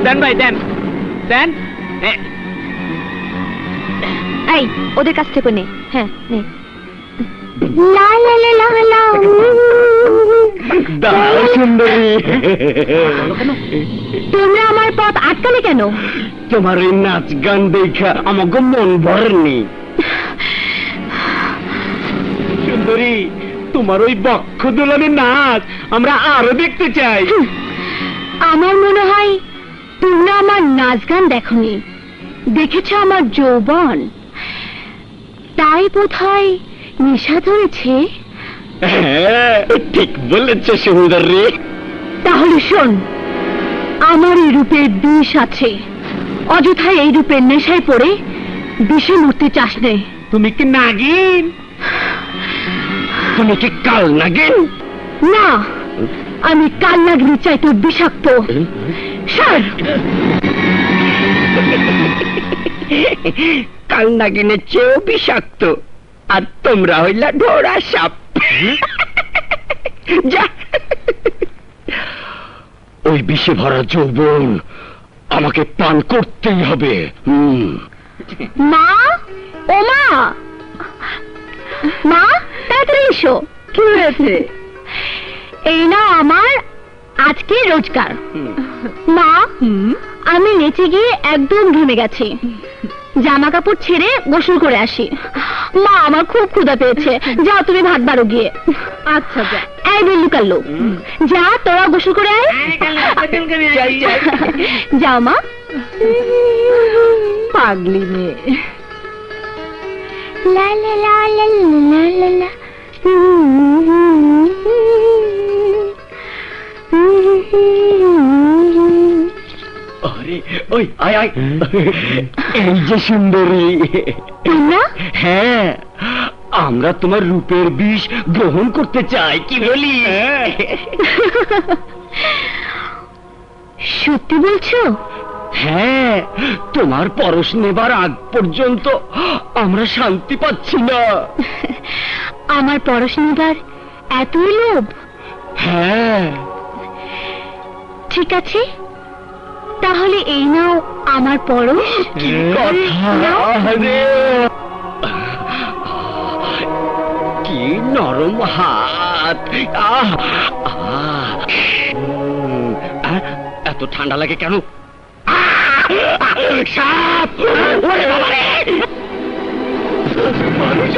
দেন ভাই দেন দেন। এই ওদের কাছ থেকে নে। হ্যাঁ নে। সুন্দরী, তোমরা আমার পথ আটকালে কেন? তোমার এই নাচ গান দেখা আমাকে মন ভরেনি। সুন্দরী, তোমার ওই বক্ষ দোলনের নাচ আমরা আরো দেখতে চাই। আমার মনে হয় তোমরা আমার নাচ গান দেখনি, দেখেছ আমার যৌবন, তাই বোধহয় নেশা ধরেছে। হ্যাঁ, ঠিক বলেছ সুন্দরী। তাহলে শোন, আমার এই রূপের বিষ আছে, অযথায় এই রূপের নেশায় পড়ে বিষে মরতে চাস নে। তুমি কি নাগিন? তুমি কি কাল নাগিন? না, আমি কাল নাগিনী চাই তোর বিষাক্ত। কাল নাগিনের চেয়েও বিষাক্ত, আর তোমরা হইলা ঢোড়া সাপ। যা, ওই বিষে ভরা যৌবন আমাকে পান করতেই হবে। মা, ও মা, মা তাড়াতাড়ি এসো। কি হয়েছে? এই না আমার আজকে রোজগার। মা, আমি নেচে গিয়ে একদম ঘেমে গেছি, জামা কাপড় ছেড়ে গোসল করে আসি। মা, আমার খুব ক্ষুধা পেয়েছে, যাও তুমি ভাত বাড়ো গিয়ে। আচ্ছা যা। এই বিল্লু কাল্লু, যা তোরা গোসল করে আয়। যাও মা। পাগলি মেয়ে। লা লা লা লা লা লা লা। আরে ওই আয় আয়, এই যে সুন্দরী। হ্যাঁ, আমরা তোমার রূপের বিষ গ্রহণ করতে চাই, কি বলি? সত্যি বলছো? হ্যাঁ, তোমার পরশ নেবার আগ পর্যন্ত আমরা শান্তি পাচ্ছি না। আমার পরশ নেবার এতই লোভ? হ্যাঁ। ঠিক আছে, তাহলে এই নাও আমার পরশ। কি কথা! কি নরম হাত! এত ঠান্ডা লাগে কেন? সাপ! ওরে বাবা রে! মানুষ